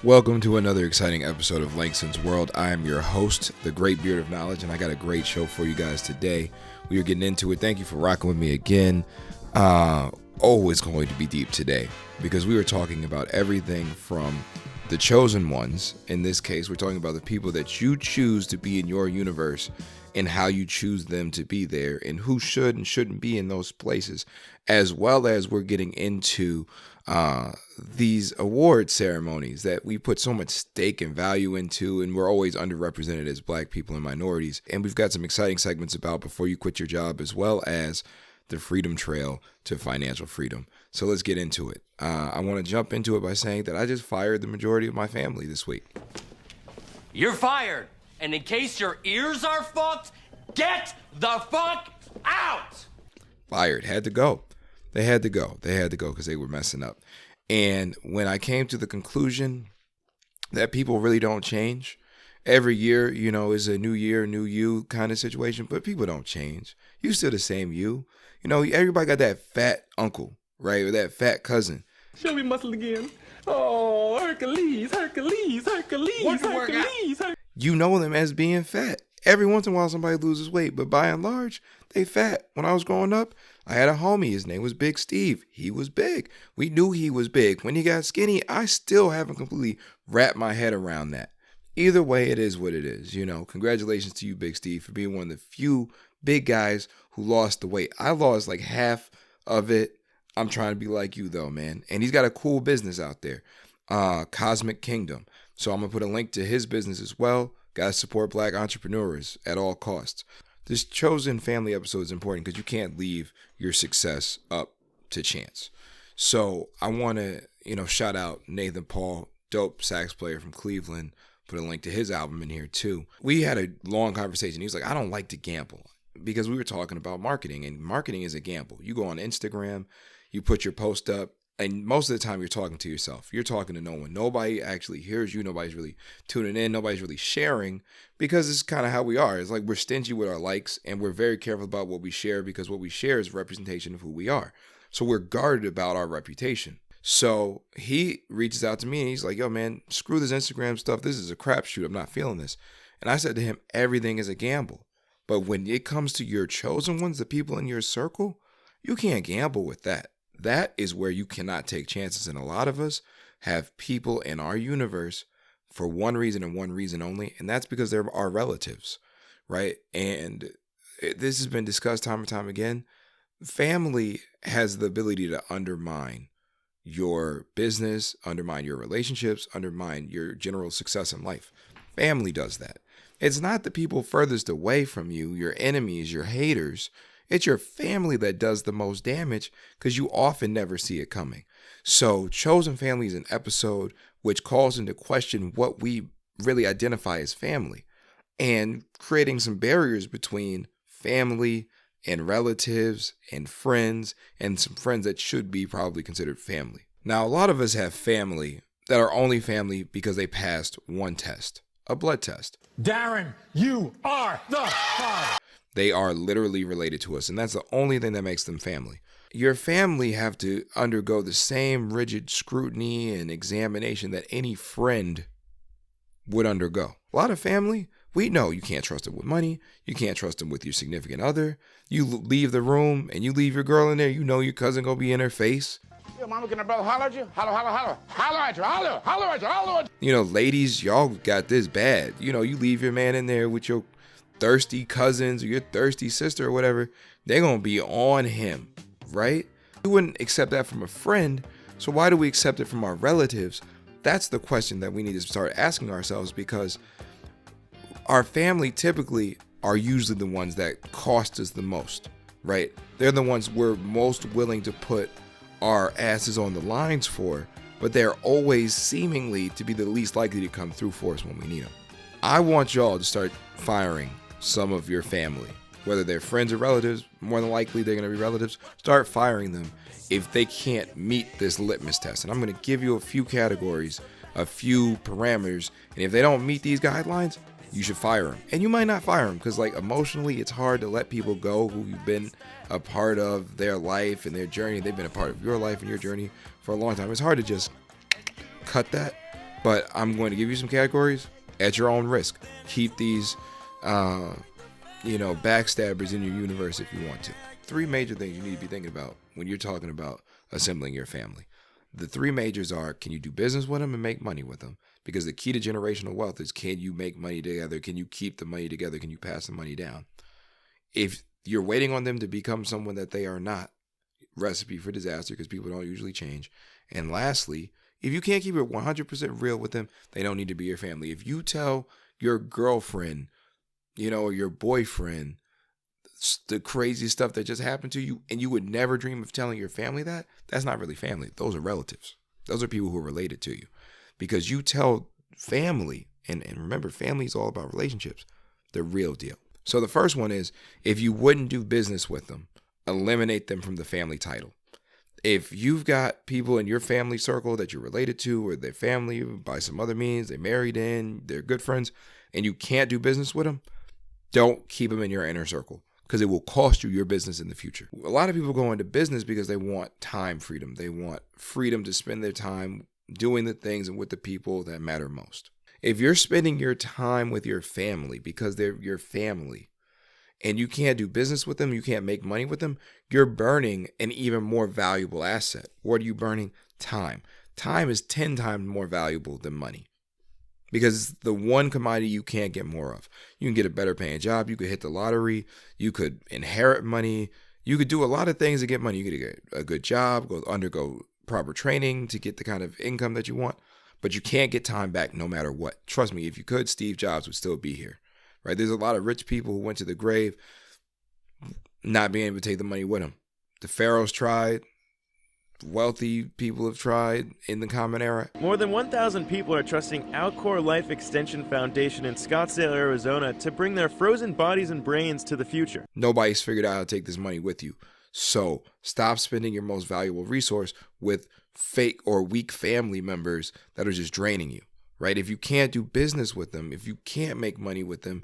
Welcome to another exciting episode of Langston's World. I am your host, the Great Beard of Knowledge, and I got a great show for you guys today. We are getting into it. Thank you for rocking with me again. It's going to be deep today because we were talking about everything from the chosen ones. In this case, we're talking about the people that you choose to be in your universe and how you choose them to be there and who should and shouldn't be in those places, as well as we're getting into these award ceremonies that we put so much stake and value into, and we're always underrepresented as Black people and minorities. And we've got some exciting segments about before you quit your job, as well as the freedom trail to financial freedom. So let's get into it. I want to jump into it by saying that I just fired the majority of my family this week. You're fired. And in case your ears are fucked, get the fuck out! Fired. Had to go. They had to go. They had to go because they were messing up. And when I came to the conclusion that people really don't change, every year, is a new year, new you kind of situation, but people don't change. You still the same you. Everybody got that fat uncle, right? Or that fat cousin. Show me muscle again. Oh, Hercules. You know them as being fat. Every once in a while, somebody loses weight, but by and large, they fat. When I was growing up, I had a homie. His name was Big Steve. He was big. We knew he was big. When he got skinny, I still haven't completely wrapped my head around that. Either way, it is what it is. Congratulations to you, Big Steve, for being one of the few big guys who lost the weight. I lost like half of it. I'm trying to be like you, though, man. And he's got a cool business out there, Cosmic Kingdom. So I'm going to put a link to his business as well. Guys, support Black entrepreneurs at all costs. This chosen family episode is important because you can't leave your success up to chance. So I want to, shout out Nathan Paul, dope sax player from Cleveland. Put a link to his album in here too. We had a long conversation. He was like, I don't like to gamble, because we were talking about marketing, and marketing is a gamble. You go on Instagram, you put your post up, and most of the time you're talking to yourself. You're talking to no one. Nobody actually hears you. Nobody's really tuning in. Nobody's really sharing, because it's kind of how we are. It's like we're stingy with our likes, and we're very careful about what we share, because what we share is a representation of who we are. So we're guarded about our reputation. So he reaches out to me and he's like, yo, man, screw this Instagram stuff. This is a crapshoot. I'm not feeling this. And I said to him, everything is a gamble. But when it comes to your chosen ones, the people in your circle, you can't gamble with that. That is where you cannot take chances. And a lot of us have people in our universe for one reason and one reason only. And that's because they're our relatives, right? And this has been discussed time and time again. Family has the ability to undermine your business, undermine your relationships, undermine your general success in life. Family does that. It's not the people furthest away from you, your enemies, your haters. It's your family that does the most damage, because you often never see it coming. So Chosen Family is an episode which calls into question what we really identify as family, and creating some barriers between family and relatives and friends, and some friends that should be probably considered family. Now, a lot of us have family that are only family because they passed one test, a blood test. Darren, you are the father. They are literally related to us, and that's the only thing that makes them family. Your family have to undergo the same rigid scrutiny and examination that any friend would undergo. A lot of family, we know you can't trust them with money. You can't trust them with your significant other. You leave the room and you leave your girl in there, you know your cousin gonna be in her face. Yo, mama, can a brother holler at you? Holler at you. Ladies, y'all got this bad. You leave your man in there with your thirsty cousins or your thirsty sister or whatever, they're gonna be on him, right? You wouldn't accept that from a friend, so why do we accept it from our relatives? That's the question that we need to start asking ourselves, because our family typically are usually the ones that cost us the most, right? They're the ones we're most willing to put our asses on the lines for, but they're always seemingly to be the least likely to come through for us when we need them. I want y'all to start firing some of your family, whether they're friends or relatives. More than likely they're going to be relatives. Start firing them if they can't meet this litmus test. And I'm going to give you a few categories, a few parameters, and if they don't meet these guidelines, you should fire them. And you might not fire them because, emotionally, it's hard to let people go who you've been a part of their life and their journey. They've been a part of your life and your journey for a long time. It's hard to just cut that. But I'm going to give you some categories at your own risk. Keep these, backstabbers in your universe if you want to. 3 major things you need to be thinking about when you're talking about assembling your family. The 3 majors are, can you do business with them and make money with them? Because the key to generational wealth is, can you make money together? Can you keep the money together? Can you pass the money down? If you're waiting on them to become someone that they are not, recipe for disaster, because people don't usually change. And lastly, if you can't keep it 100% real with them, they don't need to be your family. If you tell your girlfriend, or your boyfriend, the crazy stuff that just happened to you, and you would never dream of telling your family that, that's not really family. Those are relatives. Those are people who are related to you. Because you tell family, and remember, family is all about relationships, the real deal. So the first one is, if you wouldn't do business with them, eliminate them from the family title. If you've got people in your family circle that you're related to, or their family by some other means, they married in, they're good friends, and you can't do business with them, don't keep them in your inner circle, because it will cost you your business in the future. A lot of people go into business because they want time freedom. They want freedom to spend their time doing the things and with the people that matter most. If you're spending your time with your family because they're your family, and you can't do business with them, you can't make money with them, you're burning an even more valuable asset. What are you burning? Time. Time is 10 times more valuable than money, because it's the one commodity you can't get more of. You can get a better paying job. You could hit the lottery. You could inherit money. You could do a lot of things to get money. You could get a good job, undergo proper training to get the kind of income that you want. But you can't get time back no matter what. Trust me, if you could, Steve Jobs would still be here. Right? There's a lot of rich people who went to the grave not being able to take the money with them. The pharaohs tried. Wealthy people have tried in the Common Era. More than 1,000 people are trusting Alcor Life Extension Foundation in Scottsdale, Arizona to bring their frozen bodies and brains to the future. Nobody's figured out how to take this money with you. So stop spending your most valuable resource with fake or weak family members that are just draining you, right? If you can't do business with them, if you can't make money with them,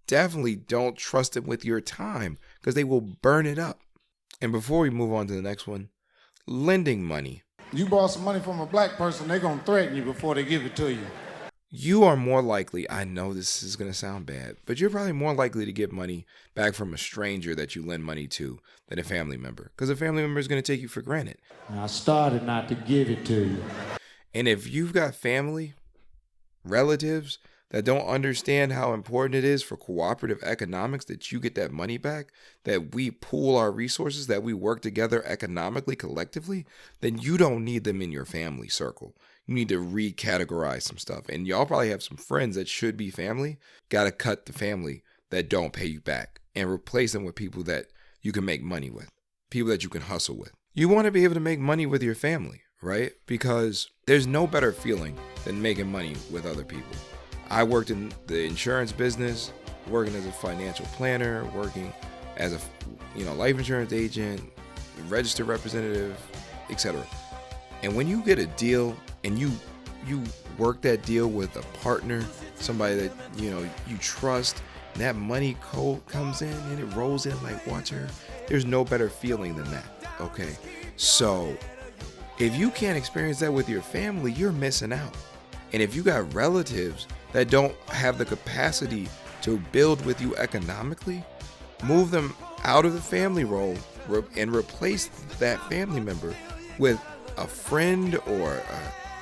definitely don't trust them with your time, because they will burn it up. And before we move on to the next one, lending money. You borrow some money from a black person, they're going to threaten you before they give it to you. You are more likely, I know this is going to sound bad, but you're probably more likely to get money back from a stranger that you lend money to than a family member, because a family member is going to take you for granted. And I started not to give it to you. And if you've got family, relatives that don't understand how important it is for cooperative economics that you get that money back, that we pool our resources, that we work together economically, collectively, then you don't need them in your family circle. You need to recategorize some stuff. And y'all probably have some friends that should be family. Got to cut the family that don't pay you back and replace them with people that you can make money with, people that you can hustle with. You want to be able to make money with your family, right? Because there's no better feeling than making money with other people. I worked in the insurance business, working as a financial planner, working as a life insurance agent, registered representative, etc. And when you get a deal and you work that deal with a partner, somebody that you trust, and that money comes in and it rolls in like water, there's no better feeling than that. Okay, so if you can't experience that with your family, you're missing out. And if you got relatives that don't have the capacity to build with you economically, move them out of the family role and replace that family member with a friend or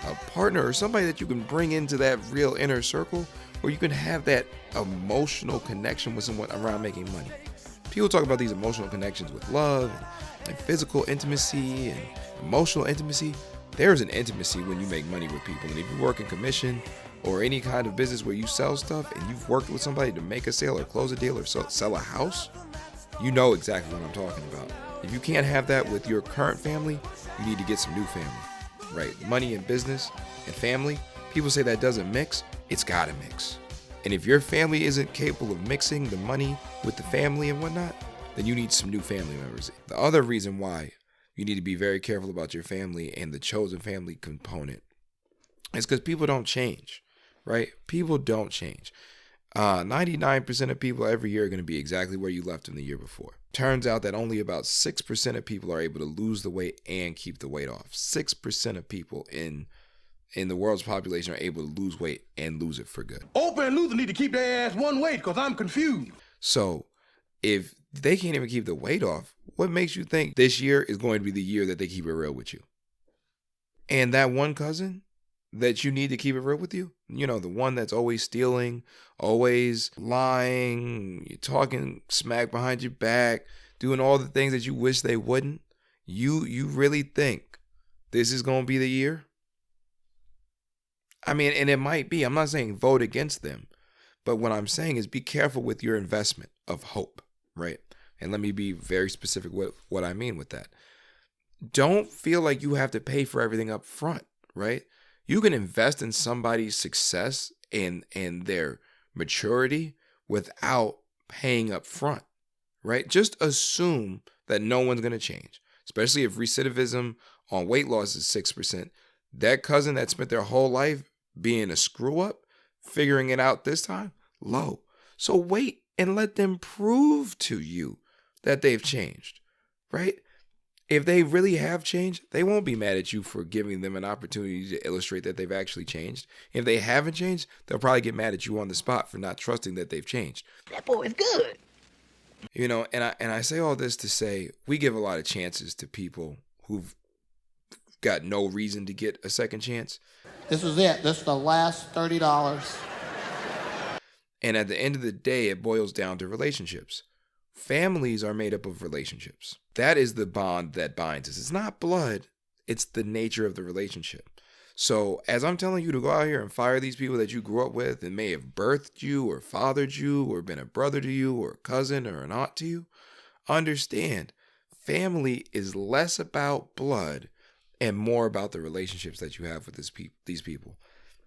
a partner or somebody that you can bring into that real inner circle where you can have that emotional connection with someone around making money. People talk about these emotional connections with love and physical intimacy and emotional intimacy. There's an intimacy when you make money with people. And if you work in commission or any kind of business where you sell stuff and you've worked with somebody to make a sale or close a deal or sell a house, you know exactly what I'm talking about. If you can't have that with your current family, you need to get some new family, right? Money and business and family, people say that doesn't mix. It's got to mix. And if your family isn't capable of mixing the money with the family and whatnot, then you need some new family members. The other reason why you need to be very careful about your family and the chosen family component is because people don't change, right? People don't change. 99% of people every year are going to be exactly where you left them the year before. Turns out that only about 6% of people are able to lose the weight and keep the weight off. 6% of people in in the world's population are able to lose weight and lose it for good. Oprah and Luther need to keep their ass one weight because I'm confused. So if they can't even keep the weight off, what makes you think this year is going to be the year that they keep it real with you? And that one cousin that you need to keep it real with you, you know, the one that's always stealing, always lying, talking smack behind your back, doing all the things that you wish they wouldn't, you really think this is going to be the year? I mean, and it might be. I'm not saying vote against them, but what I'm saying is be careful with your investment of hope, right? And let me be very specific with what I mean with that. Don't feel like you have to pay for everything up front, right? You can invest in somebody's success and their maturity without paying up front, right? Just assume that no one's going to change, especially if recidivism on weight loss is 6%. That cousin that spent their whole life being a screw up, figuring it out this time, low. So wait and let them prove to you that they've changed, right? If they really have changed, they won't be mad at you for giving them an opportunity to illustrate that they've actually changed. If they haven't changed, they'll probably get mad at you on the spot for not trusting that they've changed. That boy is good. You know, and I say all this to say we give a lot of chances to people who've got no reason to get a second chance. This is it. This is the last $30. And at the end of the day, it boils down to relationships. Families are made up of relationships. That is the bond that binds us. It's not blood. It's the nature of the relationship. So as I'm telling you to go out here and fire these people that you grew up with and may have birthed you or fathered you or been a brother to you or a cousin or an aunt to you, understand family is less about blood and more about the relationships that you have with these people.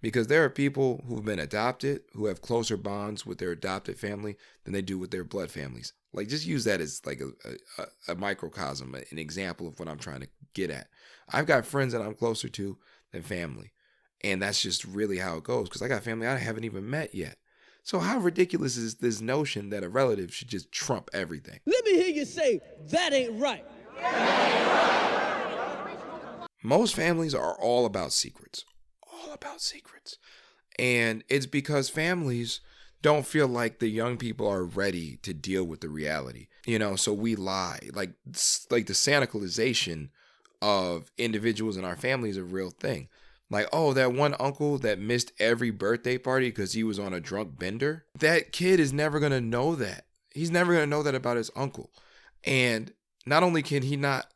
Because there are people who've been adopted who have closer bonds with their adopted family than they do with their blood families. Like, just use that as like a microcosm, an example of what I'm trying to get at. I've got friends that I'm closer to than family. And that's just really how it goes. Because I got family I haven't even met yet. So how ridiculous is this notion that a relative should just trump everything? Let me hear you say, that ain't right. Most families are all about secrets. All about secrets. And it's because families don't feel like the young people are ready to deal with the reality. You know, so we lie. Like the Santicalization of individuals in our family is a real thing. Like, oh, that one uncle that missed every birthday party because he was on a drunk bender. That kid is never going to know that. He's never going to know that about his uncle. And not only can he not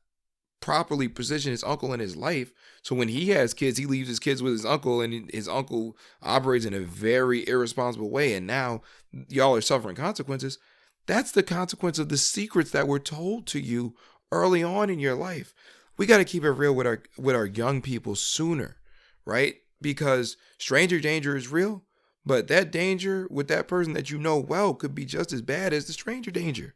properly position his uncle in his life, so when he has kids, he leaves his kids with his uncle, and his uncle operates in a very irresponsible way, and now y'all are suffering consequences. That's the consequence of the secrets that were told to you early on in your life. We got to keep it real with our young people sooner, right? Because stranger danger is real, but that danger with that person that you know well could be just as bad as the stranger danger.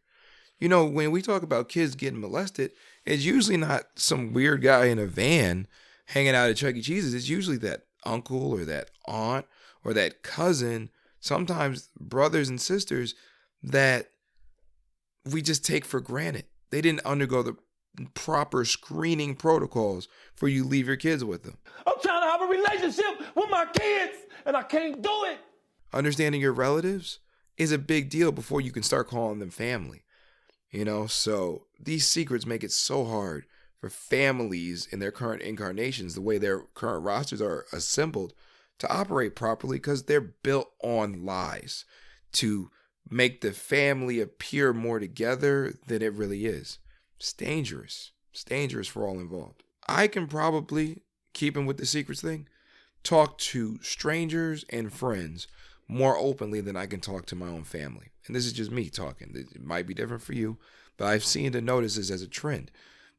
You know, when we talk about kids getting molested, it's usually not some weird guy in a van hanging out at Chuck E. Cheese's. It's usually that uncle or that aunt or that cousin, sometimes brothers and sisters that we just take for granted. They didn't undergo the proper screening protocols for you to leave your kids with them. I'm trying to have a relationship with my kids, and I can't do it. Understanding your relatives is a big deal before you can start calling them family. You know, so these secrets make it so hard for families in their current incarnations, the way their current rosters are assembled, to operate properly because they're built on lies to make the family appear more together than it really is. It's dangerous. It's dangerous for all involved. I can probably, keeping with the secrets thing, talk to strangers and friends more openly than I can talk to my own family. And this is just me talking. It might be different for you, but I've seen to notice this as a trend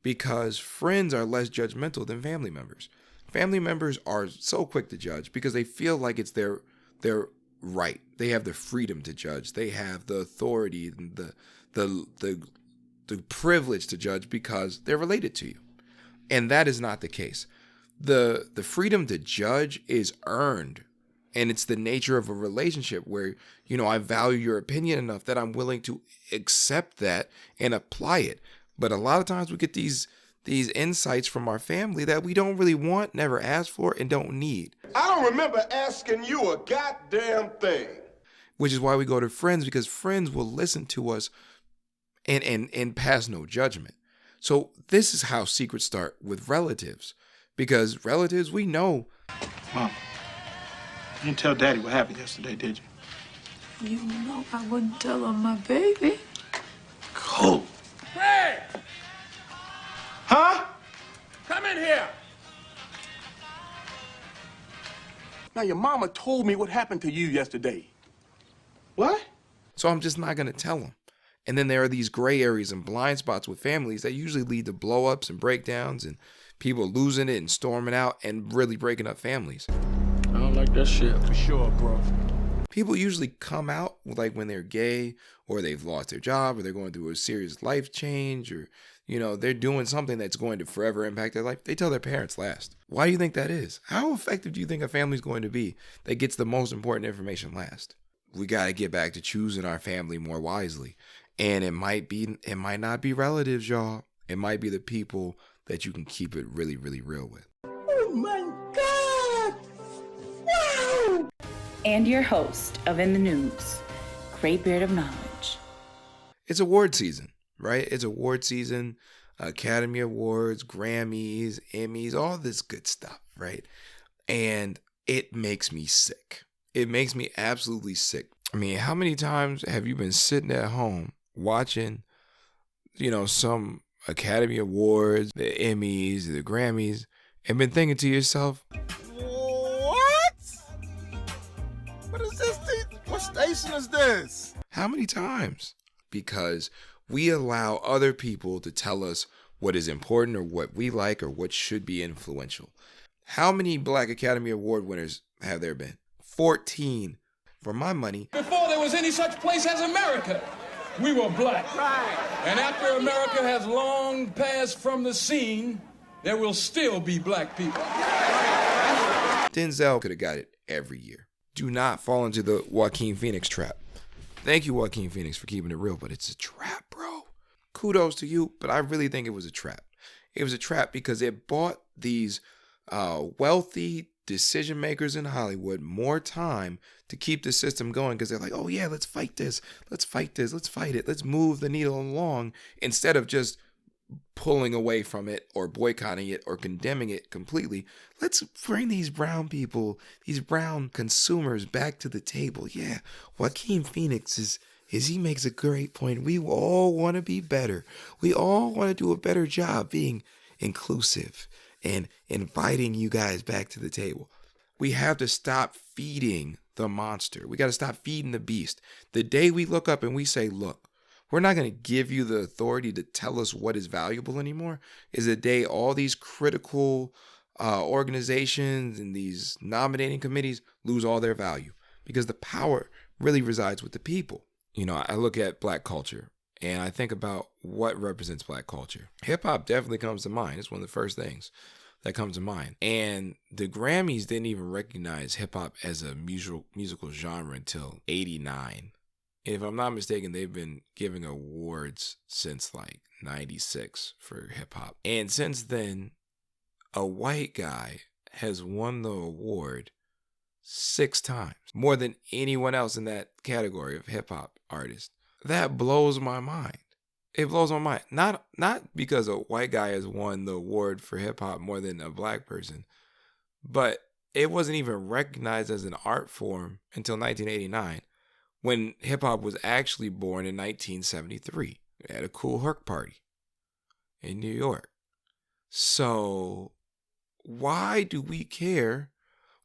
because friends are less judgmental than family members. Family members are so quick to judge because they feel like it's their right. They have the freedom to judge. They have the authority and the privilege to judge because they're related to you. And that is not the case. The freedom to judge is earned. And it's the nature of a relationship where, you know, I value your opinion enough that I'm willing to accept that and apply it. But a lot of times we get these these insights from our family that we don't really want, never asked for, and don't need. I don't remember asking you a goddamn thing. Which is why we go to friends, because friends will listen to us and pass no judgment. So this is how secrets start with relatives, because relatives, we know. Mom, you didn't tell Daddy what happened yesterday, did you? You know I wouldn't tell on my baby. Cool. Hey! Huh? Come in here. Now, your mama told me what happened to you yesterday. What? So I'm just not going to tell them. And then there are these gray areas and blind spots with families that usually lead to blow-ups and breakdowns and people losing it and storming out and really breaking up families. I don't like that shit. For sure, bro. People usually come out like when they're gay or they've lost their job or they're going through a serious life change or, you know, they're doing something that's going to forever impact their life. They tell their parents last. Why do you think that is? How effective do you think a family's going to be that gets the most important information last? We got to get back to choosing our family more wisely. And it might not be relatives, y'all. It might be the people that you can keep it really, really real with. Oh my God! Wow! And your host of In the News, Great Beard of Knowledge. It's award season, right? It's award season, Academy Awards, Grammys, Emmys, all this good stuff, right? And it makes me sick. It makes me absolutely sick. I mean, how many times have you been sitting at home watching, you know, some Academy Awards, the Emmys, the Grammys, and been thinking to yourself, what? What is this? What station is this? How many times? Because we allow other people to tell us what is important or what we like or what should be influential. How many Black Academy Award winners have there been? 14. For my money. Before there was any such place as America, we were black. Right. And after America has long passed from the scene, there will still be black people. Denzel could have got it every year. Do not fall into the Joaquin Phoenix trap. Thank you, Joaquin Phoenix, for keeping it real, but it's a trap, bro. Kudos to you, but I really think it was a trap. It was a trap because it bought these wealthy decision makers in Hollywood more time to keep the system going because they're like, oh yeah, let's fight this. Let's fight it. Let's move the needle along instead of just pulling away from it or boycotting it or condemning it completely. Let's bring these brown people, these brown consumers back to the table. Yeah, Joaquin Phoenix is he makes a great point. We all want to be better. We all want to do a better job being inclusive and inviting you guys back to the table. We have to stop feeding the monster. We got to stop feeding the beast. The day we look up and we say, look, we're not going to give you the authority to tell us what is valuable anymore, is the day all these critical organizations and these nominating committees lose all their value because the power really resides with the people. You know, I look at Black culture and I think about what represents Black culture. Hip hop definitely comes to mind. It's one of the first things that comes to mind. And the Grammys didn't even recognize hip hop as a musical genre until 89. If I'm not mistaken, they've been giving awards since like 96 for hip hop. And since then, a white guy has won the award 6 times, more than anyone else in that category of hip hop artist. That blows my mind. It blows my mind. Not because a white guy has won the award for hip hop more than a black person, but it wasn't even recognized as an art form until 1989, when hip hop was actually born in 1973 at a Cool Herc party in New York. So why do we care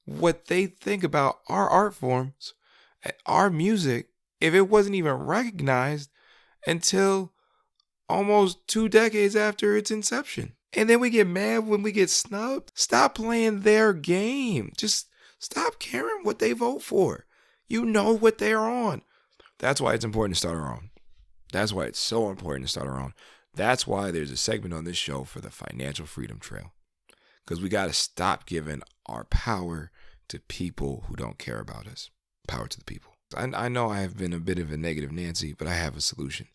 what they think about our art forms, our music, if it wasn't even recognized until almost 2 decades after its inception? And then we get mad when we get snubbed. Stop playing their game. Just stop caring what they vote for. You know what they're on. That's why it's important to start our own. That's why it's so important to start our own. That's why there's a segment on this show for the Financial Freedom Trail. Because we got to stop giving our power to people who don't care about us. Power to the people. I know I have been a bit of a negative Nancy, but I have a solution.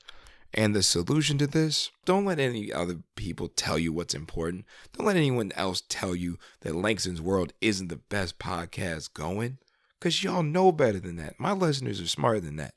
And the solution to this, don't let any other people tell you what's important. Don't let anyone else tell you that Langston's World isn't the best podcast going, because y'all know better than that. My listeners are smarter than that.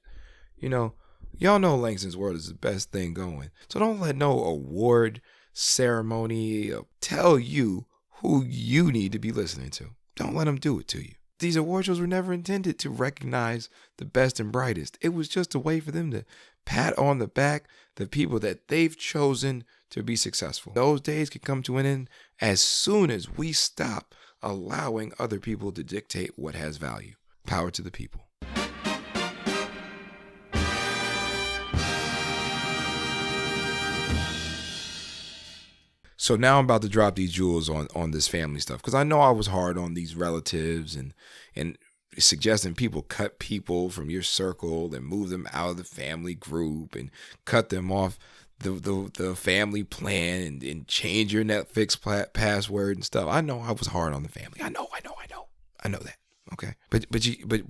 Y'all know Langston's World is the best thing going. So don't let no award ceremony tell you who you need to be listening to. Don't let them do it to you. These award shows were never intended to recognize the best and brightest. It was just a way for them to pat on the back the people that they've chosen to be successful. Those days can come to an end as soon as we stop allowing other people to dictate what has value. Power to the people. So now I'm about to drop these jewels on this family stuff, because I know I was hard on these relatives and suggesting people cut people from your circle and move them out of the family group and cut them off the family plan and change your Netflix password and stuff. I know I was hard on the family. I know that. Okay, but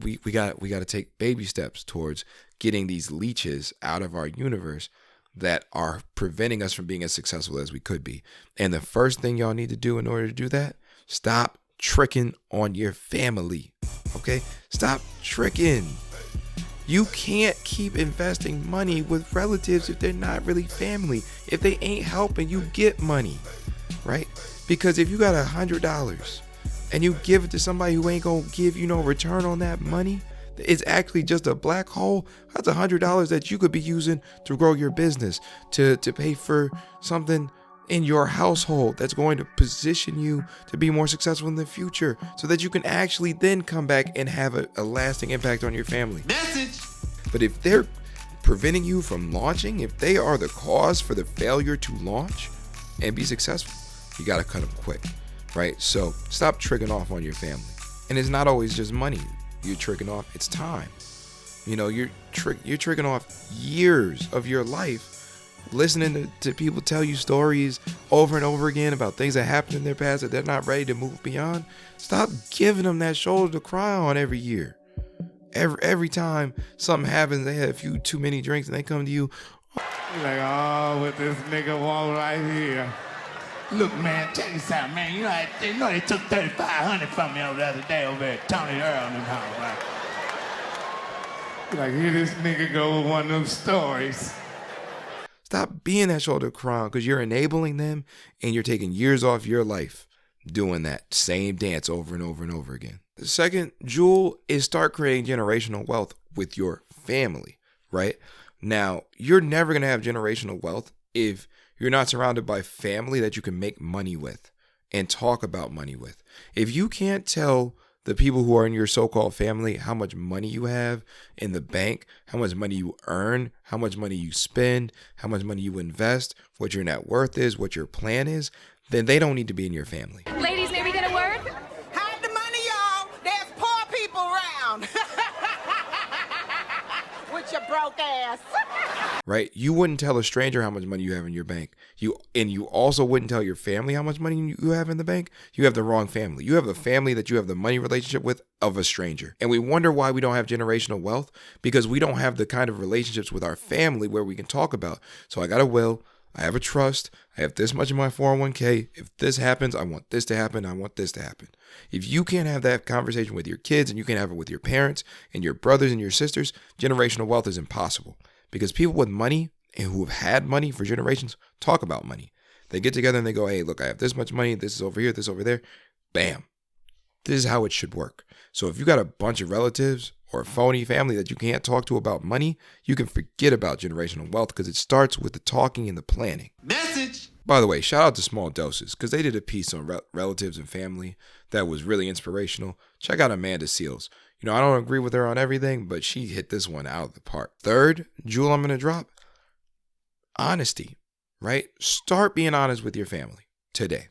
we got to take baby steps towards getting these leeches out of our universe that are preventing us from being as successful as we could be. And the first thing y'all need to do in order to do that, stop tricking on your family. Okay? Stop tricking. You can't keep investing money with relatives if they're not really family. If they ain't helping you get money, right? Because if you got $100 and you give it to somebody who ain't gonna give you no return on that money, it's actually just a black hole. That's $100 that you could be using to grow your business, to pay for something in your household that's going to position you to be more successful in the future, so that you can actually then come back and have a lasting impact on your family. Message. But if they're preventing you from launching, if they are the cause for the failure to launch and be successful, you got to cut them quick, right? So stop tricking off on your family. And it's not always just money you're tricking off, it's time. You're tricking off years of your life listening to people tell you stories over and over again about things that happened in their past that they're not ready to move beyond. Stop giving them that shoulder to cry on every year. Every time something happens, they had a few too many drinks and they come to you. You're like, oh, with this nigga wall right here. Look, man, tell you something, man. You know they took $3,500 from me over the other day over at Tony Earl and them house, right? Like, here this nigga go with one of them stories. Stop being that shoulder crying, because you're enabling them and you're taking years off your life doing that same dance over and over and over again. The second jewel is start creating generational wealth with your family, right? Now, you're never going to have generational wealth if you're not surrounded by family that you can make money with and talk about money with. If you can't tell the people who are in your so-called family how much money you have in the bank, how much money you earn, how much money you spend, how much money you invest, what your net worth is, what your plan is, then they don't need to be in your family. Ladies, may we get a word? Hide the money, y'all. There's poor people around. With your broke ass. Right? You wouldn't tell a stranger how much money you have in your bank. You also wouldn't tell your family how much money you have in the bank. You have the wrong family. You have the family that you have the money relationship with of a stranger. And we wonder why we don't have generational wealth, because we don't have the kind of relationships with our family where we can talk about, so I got a will, I have a trust, I have this much in my 401k. If this happens, I want this to happen. I want this to happen. If you can't have that conversation with your kids and you can't have it with your parents and your brothers and your sisters, generational wealth is impossible. Because people with money and who have had money for generations talk about money. They get together and they go, hey, look, I have this much money. This is over here, this over there. Bam. This is how it should work. So if you got a bunch of relatives or a phony family that you can't talk to about money, you can forget about generational wealth, because it starts with the talking and the planning. Message. By the way, shout out to Small Doses, because they did a piece on relatives and family that was really inspirational. Check out Amanda Seals. I don't agree with her on everything, but she hit this one out of the park. Third jewel I'm going to drop, honesty, right? Start being honest with your family today.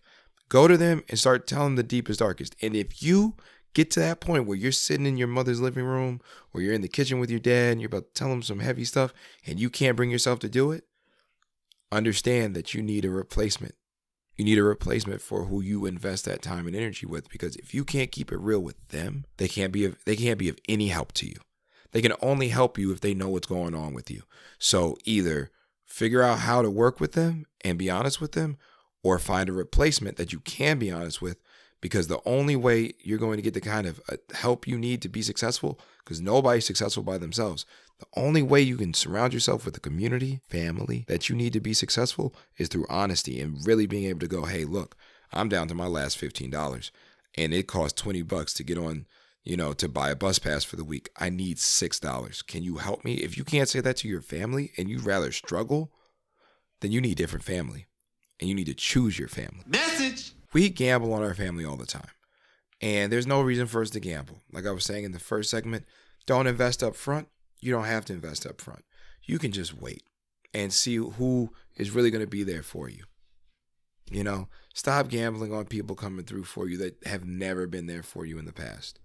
Go to them and start telling the deepest, darkest. And if you get to that point where you're sitting in your mother's living room or you're in the kitchen with your dad and you're about to tell them some heavy stuff and you can't bring yourself to do it, understand that you need a replacement. You need a replacement for who you invest that time and energy with, because if you can't keep it real with them, they can't be of any help to you. They can only help you if they know what's going on with you. So either Figure out how to work with them and be honest with them, or find a replacement that you can be honest with, because the only way you're going to get the kind of help you need to be successful, because nobody's successful by themselves, the only way you can surround yourself with a community, family that you need to be successful is through honesty and really being able to go, hey, look, I'm down to my last $15 and it costs $20 to get on, to buy a bus pass for the week. I need $6. Can you help me? If you can't say that to your family and you'd rather struggle, then you need different family and you need to choose your family. Message. We gamble on our family all the time, and there's no reason for us to gamble. Like I was saying in the first segment, don't invest up front. You don't have to invest up front. You can just wait and see who is really going to be there for you. Stop gambling on people coming through for you that have never been there for you in the past.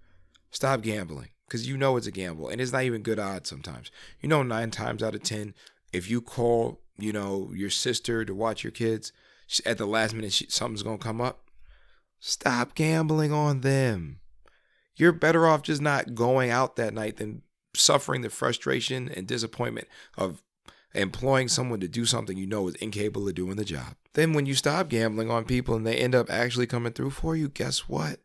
Stop gambling, because it's a gamble, and it's not even good odds sometimes. 9 times out of 10, if you call, your sister to watch your kids, at the last minute, something's going to come up. Stop gambling on them. You're better off just not going out that night than suffering the frustration and disappointment of employing someone to do something is incapable of doing the job. Then when you stop gambling on people and they end up actually coming through for you, guess what?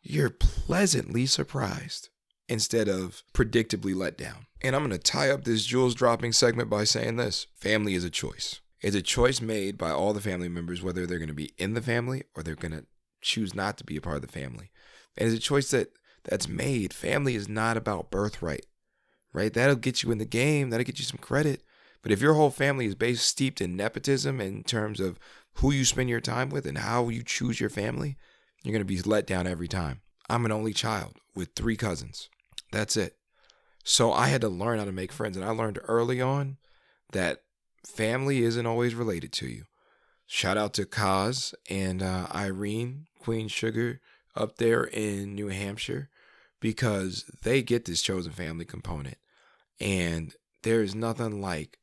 You're pleasantly surprised instead of predictably let down. And I'm going to tie up this jewels dropping segment by saying this. Family is a choice. It's a choice made by all the family members, whether they're going to be in the family or they're going to choose not to be a part of the family. And it's a choice that's made. Family is not about birthright, right? That'll get you in the game. That'll get you some credit. But if your whole family is steeped in nepotism in terms of who you spend your time with and how you choose your family, you're going to be let down every time. I'm an only child with 3 cousins. That's it. So I had to learn how to make friends. And I learned early on that family isn't always related to you. Shout out to Kaz and Irene, Queen Sugar, up there in New Hampshire, because they get this chosen family component. And there is nothing like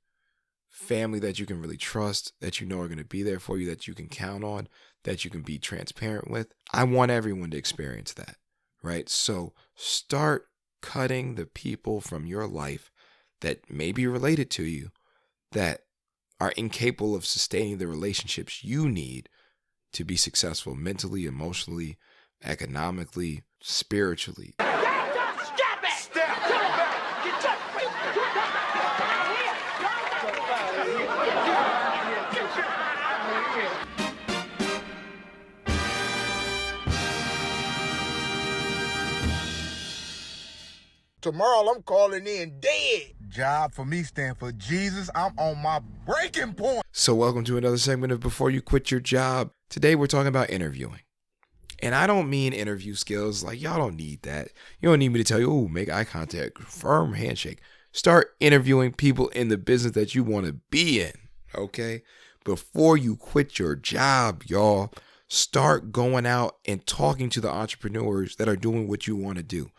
family that you can really trust, that are going to be there for you, that you can count on, that you can be transparent with. I want everyone to experience that, right? So start cutting the people from your life that may be related to you, that are incapable of sustaining the relationships you need to be successful mentally, emotionally, economically, spiritually. Tomorrow I'm calling in dead. Job for me stand for Jesus. I'm on my breaking point. So welcome to another segment of Before You Quit Your Job. Today we're talking about interviewing. And I don't mean interview skills. Like, y'all don't need that. You don't need me to tell you, make eye contact, firm handshake. Start interviewing people in the business that you want to be in, okay? Before you quit your job, y'all, start going out and talking to the entrepreneurs that are doing what you want to do.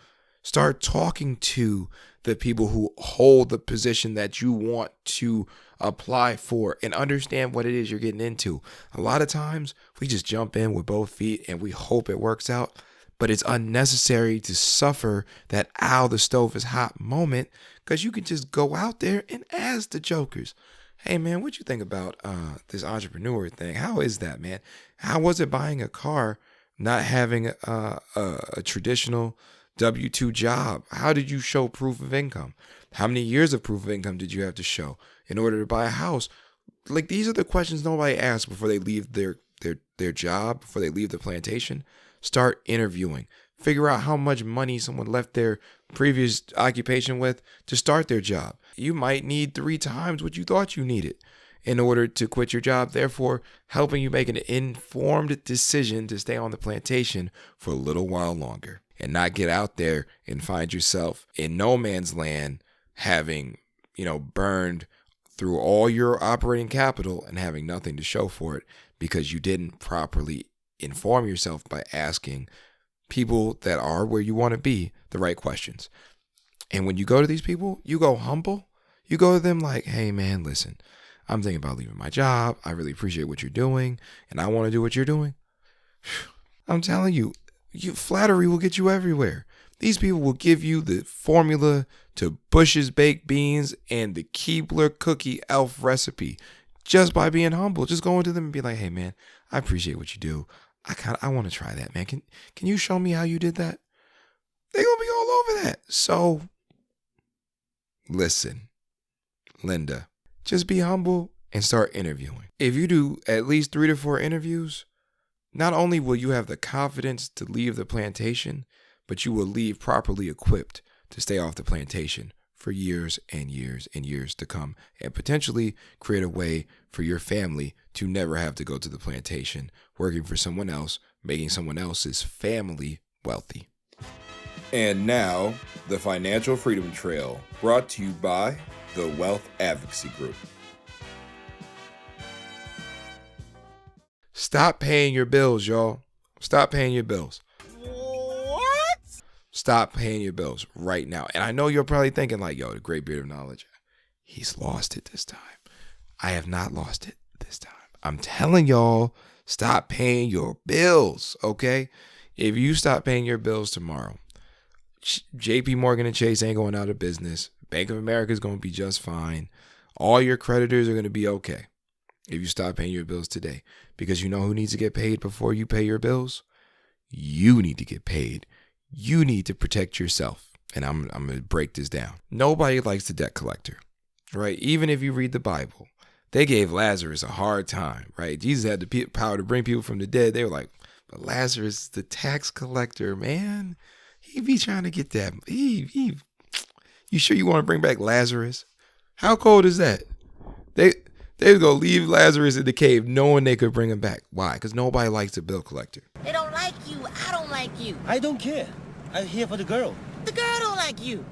Start talking to the people who hold the position that you want to apply for and understand what it is you're getting into. A lot of times we just jump in with both feet and we hope it works out, but it's unnecessary to suffer that ow, the stove is hot moment, because you can just go out there and ask the jokers, hey man, what you think about this entrepreneur thing? How is that, man? How was it buying a car, not having a traditional W-2 job? How did you show proof of income? How many years of proof of income did you have to show in order to buy a house? Like, these are the questions nobody asks before they leave their job, before they leave the plantation. Start interviewing. Figure out how much money someone left their previous occupation with to start their job. You might need 3 times what you thought you needed in order to quit your job, therefore helping you make an informed decision to stay on the plantation for a little while longer. And not get out there and find yourself in no man's land, having, burned through all your operating capital and having nothing to show for it because you didn't properly inform yourself by asking people that are where you want to be the right questions. And when you go to these people, you go humble. You go to them like, hey man, listen, I'm thinking about leaving my job. I really appreciate what you're doing and I want to do what you're doing. I'm telling you, flattery will get you everywhere. These people will give you the formula to Bush's baked beans and the Keebler cookie elf recipe just by being humble. Just going to them and be like, hey, man, I appreciate what you do. I want to try that, man. Can you show me how you did that? They're going to be all over that. So listen, Linda, just be humble and start interviewing. If you do at least 3 to 4 interviews, not only will you have the confidence to leave the plantation, but you will leave properly equipped to stay off the plantation for years and years and years to come, and potentially create a way for your family to never have to go to the plantation, working for someone else, making someone else's family wealthy. And now, the Financial Freedom Trail, brought to you by the Wealth Advocacy Group. Stop paying your bills, y'all. Stop paying your bills. What? Stop paying your bills right now. And I know you're probably thinking like, yo, the great beard of knowledge, he's lost it this time. I have not lost it this time. I'm telling y'all, stop paying your bills, okay? If you stop paying your bills tomorrow, JP Morgan and Chase ain't going out of business. Bank of America is going to be just fine. All your creditors are going to be okay if you stop paying your bills today. Because you know who needs to get paid before you pay your bills? You need to get paid. You need to protect yourself. And I'm going to break this down. Nobody likes the debt collector, right? Even if you read the Bible, they gave Lazarus a hard time, right? Jesus had the power to bring people from the dead. They were like, but Lazarus is the tax collector, man. He be trying to get that. You sure you want to bring back Lazarus? How cold is that? They was going to leave Lazarus in the cave knowing they could bring him back. Why? Because nobody likes the bill collector. They don't like you. I don't like you. I don't care. I'm here for the girl. The girl don't like you.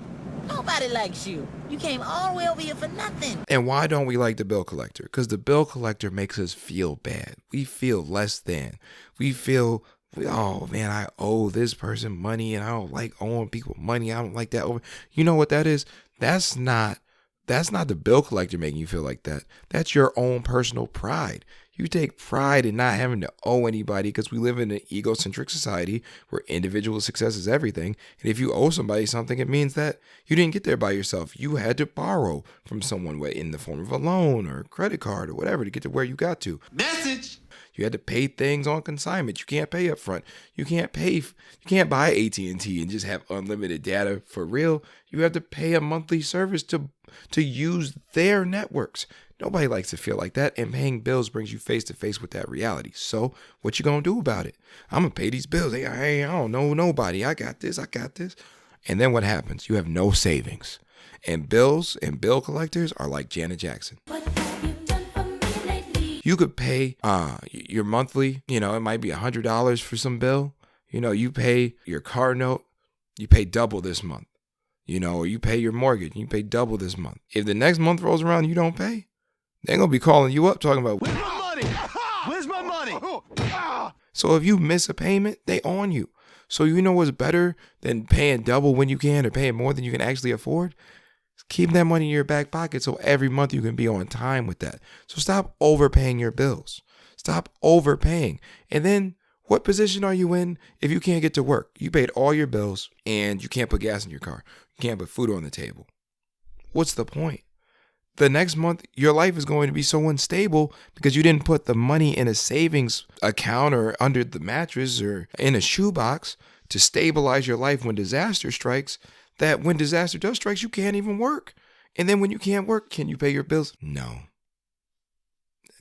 Nobody likes you. You came all the way over here for nothing. And why don't we like the bill collector? Because the bill collector makes us feel bad. We feel less than. We feel, oh man, I owe this person money and I don't like owing people money. I don't like that. You know what that is? That's not the bill collector making you feel like that. That's your own personal pride. You take pride in not having to owe anybody because we live in an egocentric society where individual success is everything. And if you owe somebody something, it means that you didn't get there by yourself. You had to borrow from someone in the form of a loan or a credit card or whatever to get to where you got to. Message. You had to pay things on consignment. You can't pay up front. You can't buy AT&T and just have unlimited data for real. You have to pay a monthly service to use their networks. Nobody likes to feel like that, and paying bills brings you face to face with that reality. So what you gonna do about it? I'm gonna pay these bills. Hey, I don't know nobody. I got this. And then what happens? You have no savings. And bills and bill collectors are like Janet Jackson. You could pay your monthly, it might be $100 for some bill. You pay your car note, you pay double this month. Or you pay your mortgage, you pay double this month. If the next month rolls around and you don't pay, they're going to be calling you up talking about, Where's my money? Where's my money? So if you miss a payment, they on you. So you know what's better than paying double when you can or paying more than you can actually afford? Keep that money in your back pocket so every month you can be on time with that. So stop overpaying your bills. Stop overpaying. And then what position are you in if you can't get to work? You paid all your bills and you can't put gas in your car. You can't put food on the table. What's the point? The next month, your life is going to be so unstable because you didn't put the money in a savings account or under the mattress or in a shoebox to stabilize your life when disaster strikes, that when disaster does strike, you can't even work. And then when you can't work, can you pay your bills? No,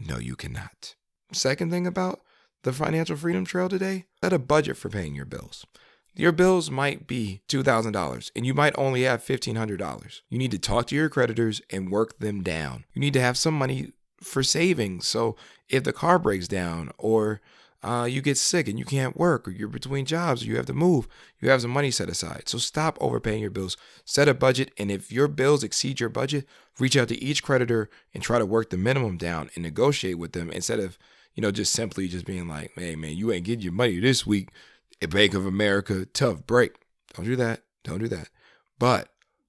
you cannot. Second thing about the Financial Freedom Trail today, set a budget for paying your bills. Your bills might be $2,000 and you might only have $1,500. You need to talk to your creditors and work them down. You need to have some money for savings. So if the car breaks down or you get sick and you can't work or you're between jobs or you have to move, you have some money set aside. So stop overpaying your bills. Set a budget. And if your bills exceed your budget, reach out to each creditor and try to work the minimum down and negotiate with them instead of, just simply just being like, hey, man, you ain't getting your money this week. Bank of America, tough break. Don't do that. But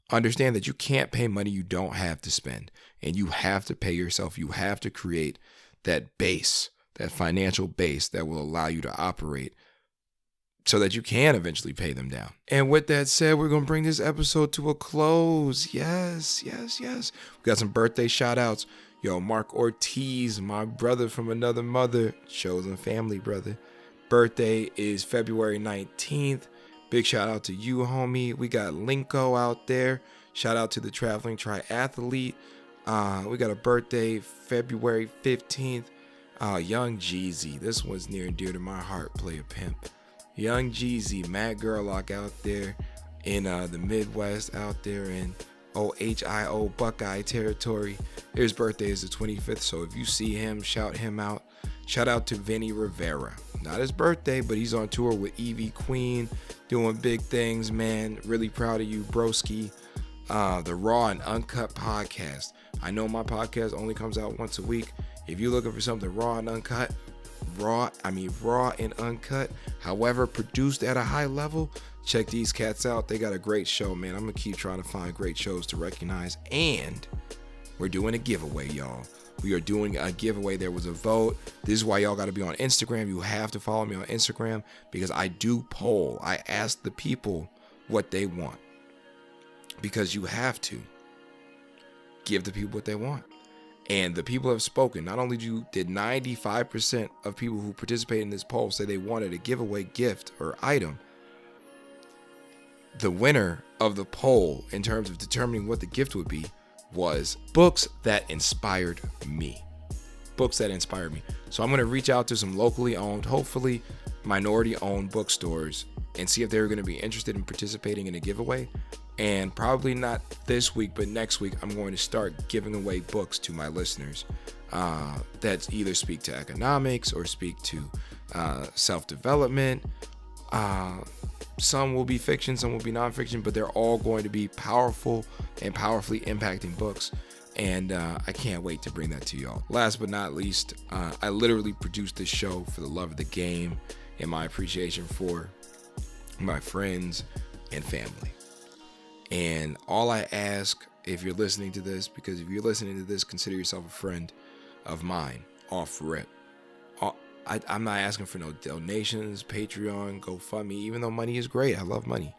understand that you can't pay money you don't have to spend. And you have to pay yourself. You have to create that base, that financial base that will allow you to operate so that you can eventually pay them down. And with that said, we're going to bring this episode to a close. Yes. We got some birthday shout outs. Yo, Marc Ortiz, my brother from another mother, chosen family brother. Birthday is February 19th. Big shout out to you, homie. We got Lenko out there. Shout out to the traveling triathlete. We got a birthday February 15th. Young Jeezy. This one's near and dear to my heart. Play a pimp. Young Jeezy, Matt Gerlach out there in the Midwest, out there in OHIO Buckeye territory. His birthday is the 25th, so if you see him, shout him out. Shout out to Vinny Rivera. Not his birthday, but he's on tour with Evie Queen, doing big things, man. Really proud of you, broski. The Raw and Uncut podcast. I know my podcast only comes out once a week. If you're looking for something raw and uncut, raw and uncut, however produced at a high level, check these cats out. They got a great show, man. I'm gonna keep trying to find great shows to recognize. And we're doing a giveaway, y'all. We are doing a giveaway. There was a vote. This is why y'all got to be on Instagram. You have to follow me on Instagram because I do poll. I ask the people what they want, because you have to give the people what they want. And the people have spoken. Not only did 95% of people who participated in this poll say they wanted a giveaway gift or item, the winner of the poll in terms of determining what the gift would be was books that inspired me. Books that inspired me. So I'm going to reach out to some locally owned, hopefully minority owned bookstores and see if they're going to be interested in participating in a giveaway. And probably not this week, but next week, I'm going to start giving away books to my listeners that either speak to economics or speak to self-development. Some will be fiction, some will be nonfiction, but they're all going to be powerful and powerfully impacting books. And I can't wait to bring that to y'all. Last but not least, I literally produced this show for the love of the game and my appreciation for my friends and family. And all I ask, if you're listening to this, because if you're listening to this, consider yourself a friend of mine, off rip. I'm not asking for no donations, Patreon, GoFundMe, even though money is great. I love money.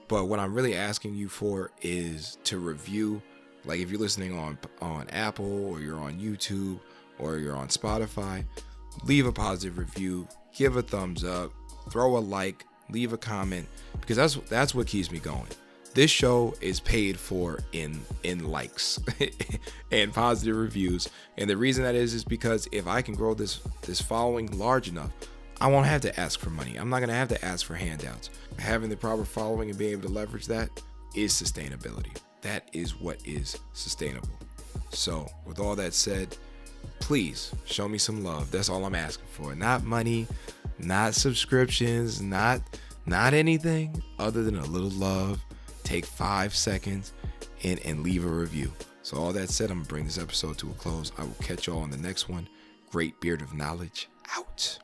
But what I'm really asking you for is to review. Like if you're listening on Apple, or you're on YouTube, or you're on Spotify, leave a positive review, give a thumbs up, throw a like, leave a comment, because that's what keeps me going. This show is paid for in likes and positive reviews. And the reason that is because if I can grow this following large enough, I won't have to ask for money. I'm not going to have to ask for handouts. Having the proper following and being able to leverage that is sustainability. That is what is sustainable. So with all that said, please show me some love. That's all I'm asking for. Not money, not subscriptions, not anything other than a little love. Take 5 seconds and leave a review. So all that said, I'm going to bring this episode to a close. I will catch y'all on the next one. Great Beard of Knowledge out.